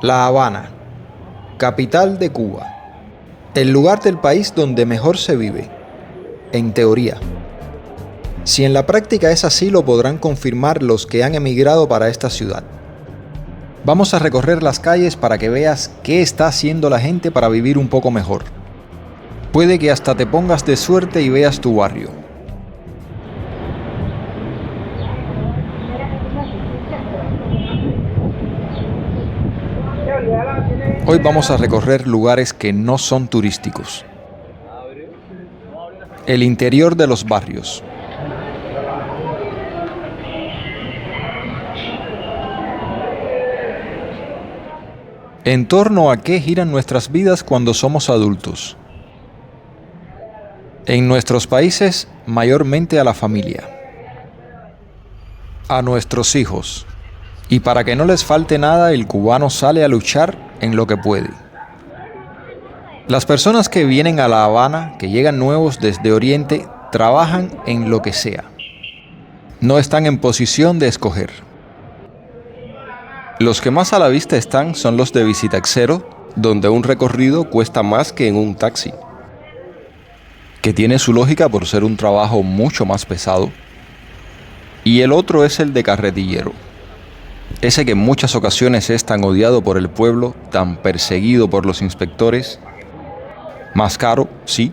La Habana, capital de Cuba, el lugar del país donde mejor se vive, en teoría. Si en la práctica es así, lo podrán confirmar los que han emigrado para esta ciudad. Vamos a recorrer las calles para que veas qué está haciendo la gente para vivir un poco mejor. Puede que hasta te pongas de suerte y veas tu barrio. Hoy vamos a recorrer lugares que no son turísticos. El interior de los barrios. En torno a qué giran nuestras vidas cuando somos adultos. En nuestros países, mayormente a la familia, a nuestros hijos. Y para que no les falte nada, el cubano sale a luchar en lo que puede. Las personas que vienen a La Habana, que llegan nuevos desde Oriente, trabajan en lo que sea. No están en posición de escoger. Los que más a la vista están son los de visitaxero, donde un recorrido cuesta más que en un taxi, que tiene su lógica por ser un trabajo mucho más pesado. Y el otro es el de carretillero, ese que en muchas ocasiones es tan odiado por el pueblo, tan perseguido por los inspectores. Más caro, sí,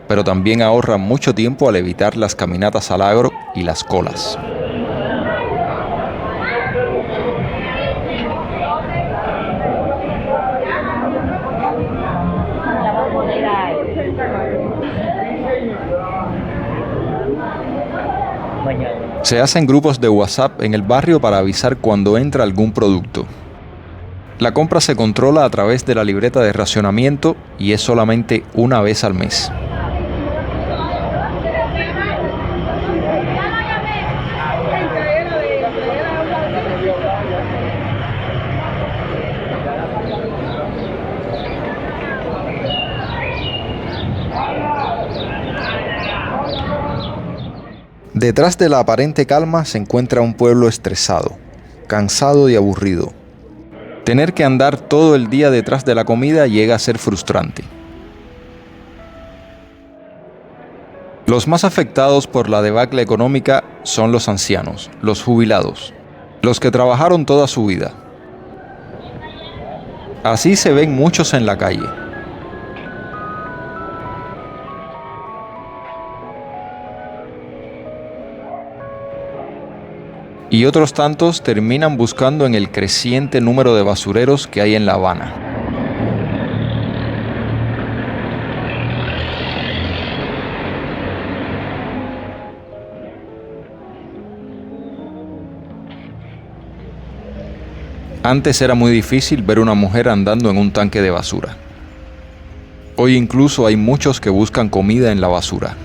pero también ahorra mucho tiempo al evitar las caminatas al agro y las colas. Se hacen grupos de WhatsApp en el barrio para avisar cuando entra algún producto. La compra se controla a través de la libreta de racionamiento y es solamente una vez al mes. Detrás de la aparente calma se encuentra un pueblo estresado, cansado y aburrido. Tener que andar todo el día detrás de la comida llega a ser frustrante. Los más afectados por la debacle económica son los ancianos, los jubilados, los que trabajaron toda su vida. Así se ven muchos en la calle. Y otros tantos terminan buscando en el creciente número de basureros que hay en La Habana. Antes era muy difícil ver una mujer andando en un tanque de basura. Hoy incluso hay muchos que buscan comida en la basura.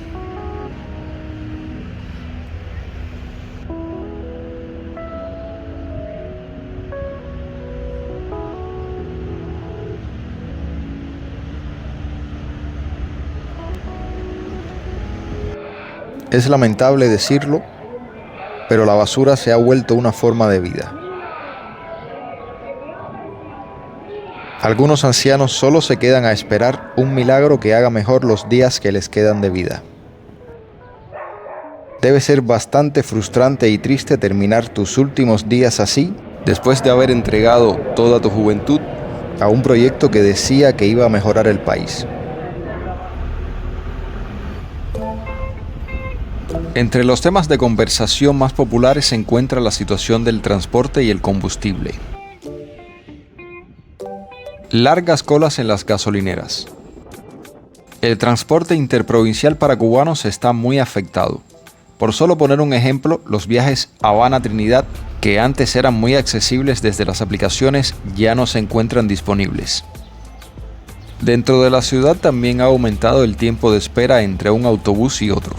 Es lamentable decirlo, pero la basura se ha vuelto una forma de vida. Algunos ancianos solo se quedan a esperar un milagro que haga mejor los días que les quedan de vida. Debe ser bastante frustrante y triste terminar tus últimos días así, después de haber entregado toda tu juventud a un proyecto que decía que iba a mejorar el país. Entre los temas de conversación más populares se encuentra la situación del transporte y el combustible. Largas colas en las gasolineras. El transporte interprovincial para cubanos está muy afectado. Por solo poner un ejemplo, los viajes Habana-Trinidad, que antes eran muy accesibles desde las aplicaciones, ya no se encuentran disponibles. Dentro de la ciudad también ha aumentado el tiempo de espera entre un autobús y otro.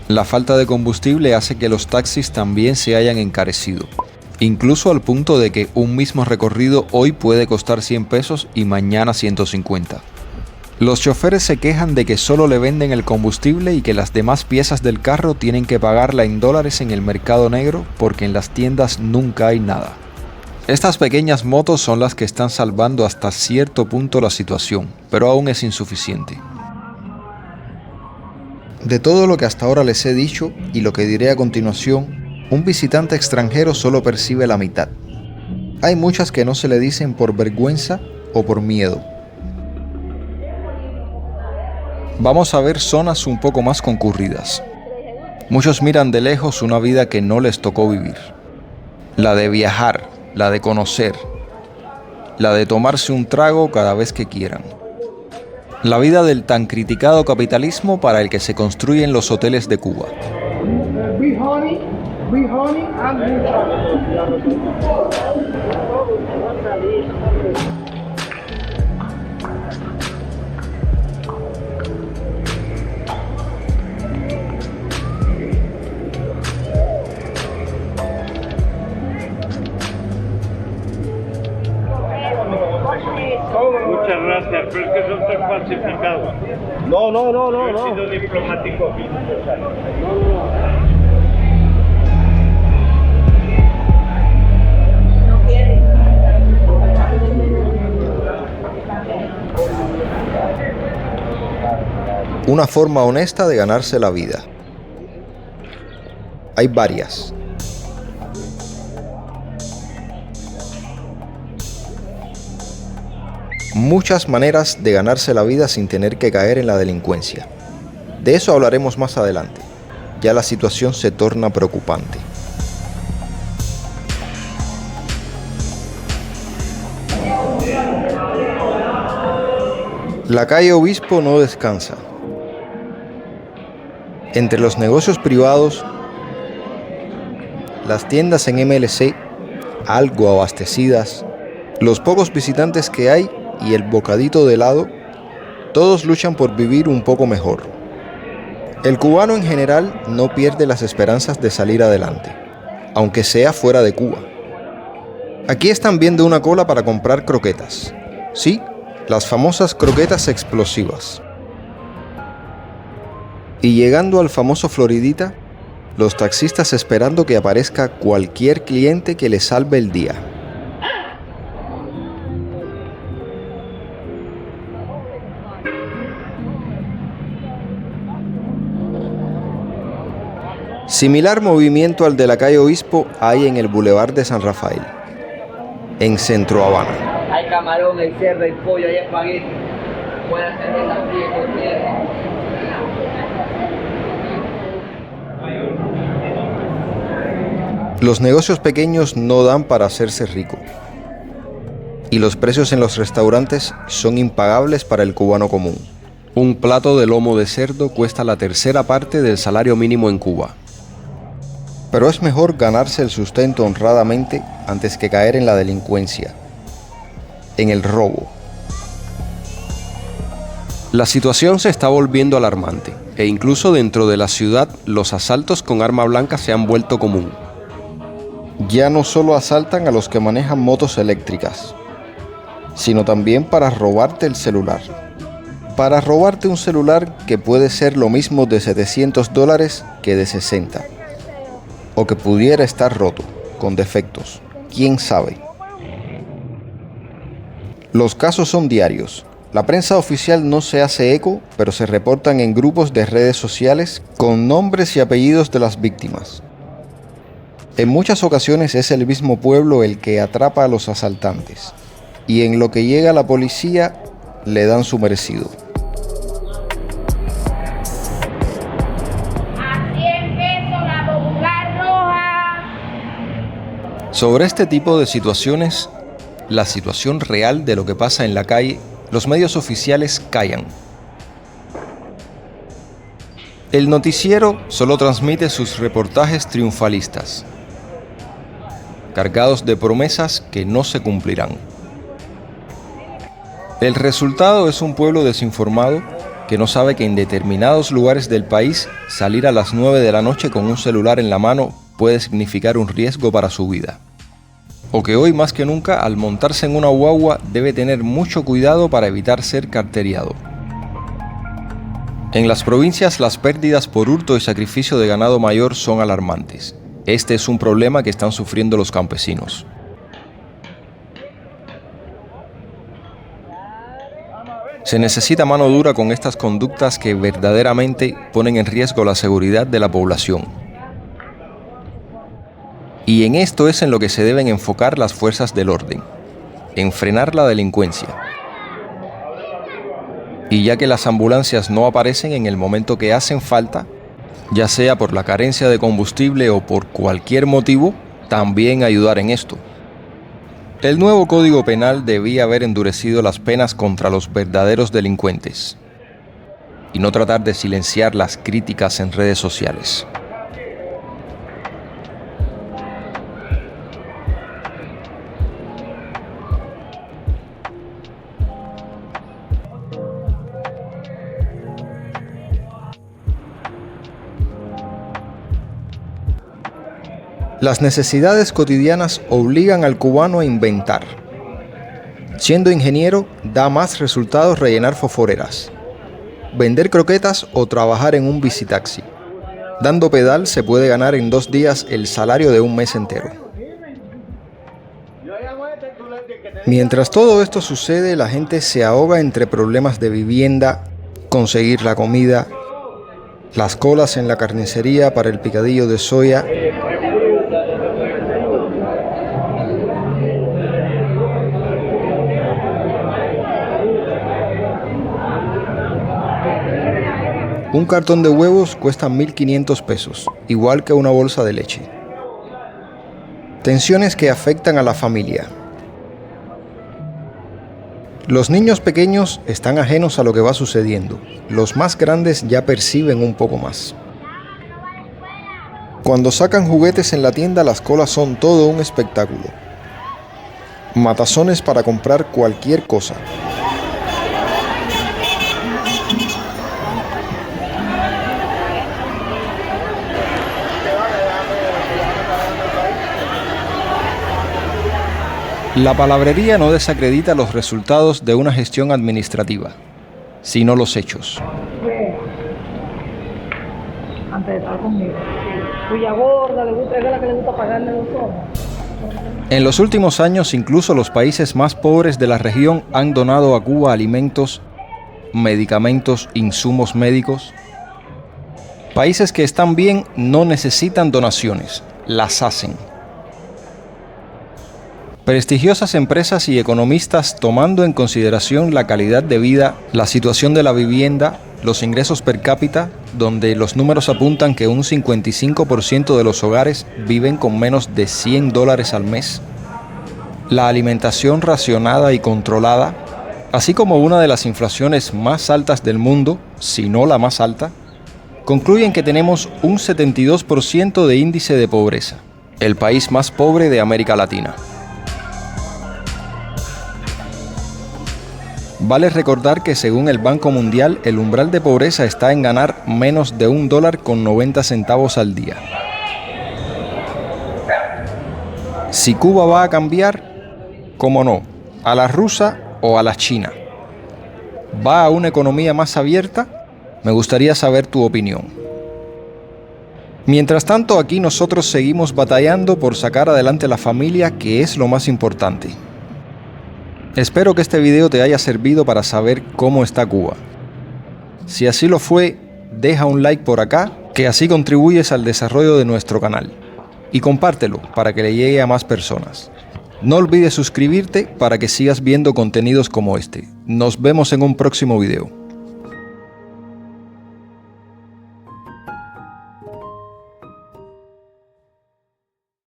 La falta de combustible hace que los taxis también se hayan encarecido, incluso al punto de que un mismo recorrido hoy puede costar 100 pesos y mañana 150. Los choferes se quejan de que solo le venden el combustible y que las demás piezas del carro tienen que pagarla en dólares en el mercado negro porque en las tiendas nunca hay nada. Estas pequeñas motos son las que están salvando hasta cierto punto la situación, pero aún es insuficiente. De todo lo que hasta ahora les he dicho y lo que diré a continuación, un visitante extranjero solo percibe la mitad. Hay muchas que no se le dicen por vergüenza o por miedo. Vamos a ver zonas un poco más concurridas. Muchos miran de lejos una vida que no les tocó vivir. La de viajar, la de conocer, la de tomarse un trago cada vez que quieran. La vida del tan criticado capitalismo para el que se construyen los hoteles de Cuba. Muchas gracias, pero es que son tres falsificados. No. Yo he sido diplomático. Una forma honesta de ganarse la vida. Hay varias. Muchas maneras de ganarse la vida sin tener que caer en la delincuencia. De eso hablaremos más adelante. Ya la situación se torna preocupante. La calle Obispo no descansa. Entre los negocios privados, las tiendas en MLC, algo abastecidas, los pocos visitantes que hay y el bocadito de helado, todos luchan por vivir un poco mejor. El cubano en general no pierde las esperanzas de salir adelante, aunque sea fuera de Cuba. Aquí están viendo una cola para comprar croquetas. Sí, las famosas croquetas explosivas. Y llegando al famoso Floridita, los taxistas esperando que aparezca cualquier cliente que les salve el día. Similar movimiento al de la calle Obispo hay en el Boulevard de San Rafael, en Centro Habana. Hay camarón, hay cerdo, hay pollo, hay espagueti. Pueden tener la fría con tierra. Los negocios pequeños no dan para hacerse rico. Y los precios en los restaurantes son impagables para el cubano común. Un plato de lomo de cerdo cuesta la tercera parte del salario mínimo en Cuba. Pero es mejor ganarse el sustento honradamente antes que caer en la delincuencia, en el robo. La situación se está volviendo alarmante, e incluso dentro de la ciudad los asaltos con arma blanca se han vuelto común. Ya no solo asaltan a los que manejan motos eléctricas, sino también para robarte el celular. Para robarte un celular que puede ser lo mismo de $700 que de 60. O que pudiera estar roto, con defectos. ¿Quién sabe? Los casos son diarios. La prensa oficial no se hace eco, pero se reportan en grupos de redes sociales con nombres y apellidos de las víctimas. En muchas ocasiones es el mismo pueblo el que atrapa a los asaltantes, y en lo que llega la policía le dan su merecido. Sobre este tipo de situaciones, la situación real de lo que pasa en la calle, los medios oficiales callan. El noticiero solo transmite sus reportajes triunfalistas, cargados de promesas que no se cumplirán. El resultado es un pueblo desinformado que no sabe que en determinados lugares del país salir a las 9 de la noche con un celular en la mano puede significar un riesgo para su vida. O que hoy más que nunca, al montarse en una guagua, debe tener mucho cuidado para evitar ser carteriado. En las provincias, las pérdidas por hurto y sacrificio de ganado mayor son alarmantes. Este es un problema que están sufriendo los campesinos. Se necesita mano dura con estas conductas que verdaderamente ponen en riesgo la seguridad de la población. Y en esto es en lo que se deben enfocar las fuerzas del orden, en frenar la delincuencia. Y ya que las ambulancias no aparecen en el momento que hacen falta, ya sea por la carencia de combustible o por cualquier motivo, también ayudar en esto. El nuevo Código Penal debía haber endurecido las penas contra los verdaderos delincuentes y no tratar de silenciar las críticas en redes sociales. Las necesidades cotidianas obligan al cubano a inventar. Siendo ingeniero, da más resultados rellenar fosforeras, vender croquetas o trabajar en un bicitaxi. Dando pedal se puede ganar en 2 días el salario de un mes entero. Mientras todo esto sucede, la gente se ahoga entre problemas de vivienda, conseguir la comida, las colas en la carnicería para el picadillo de soya, un cartón de huevos cuesta 1.500 pesos, igual que una bolsa de leche. Tensiones que afectan a la familia. Los niños pequeños están ajenos a lo que va sucediendo. Los más grandes ya perciben un poco más. Cuando sacan juguetes en la tienda, las colas son todo un espectáculo. Matazones para comprar cualquier cosa. La palabrería no desacredita los resultados de una gestión administrativa, sino los hechos. Antes de estar conmigo. Cuya gorda, es la que le gusta pagarle los ojos. En los últimos años, incluso los países más pobres de la región han donado a Cuba alimentos, medicamentos, insumos médicos. Países que están bien no necesitan donaciones, las hacen. Prestigiosas empresas y economistas, tomando en consideración la calidad de vida, la situación de la vivienda, los ingresos per cápita, donde los números apuntan que un 55% de los hogares viven con menos de $100 al mes, la alimentación racionada y controlada, así como una de las inflaciones más altas del mundo, si no la más alta, concluyen que tenemos un 72% de índice de pobreza, el país más pobre de América Latina. Vale recordar que según el Banco Mundial, el umbral de pobreza está en ganar menos de $1.90 al día. Si Cuba va a cambiar, ¿cómo no? ¿A la rusa o a la china? ¿Va a una economía más abierta? Me gustaría saber tu opinión. Mientras tanto, aquí nosotros seguimos batallando por sacar adelante la familia, que es lo más importante. Espero que este video te haya servido para saber cómo está Cuba. Si así lo fue, deja un like por acá, que así contribuyes al desarrollo de nuestro canal. Y compártelo para que le llegue a más personas. No olvides suscribirte para que sigas viendo contenidos como este. Nos vemos en un próximo video.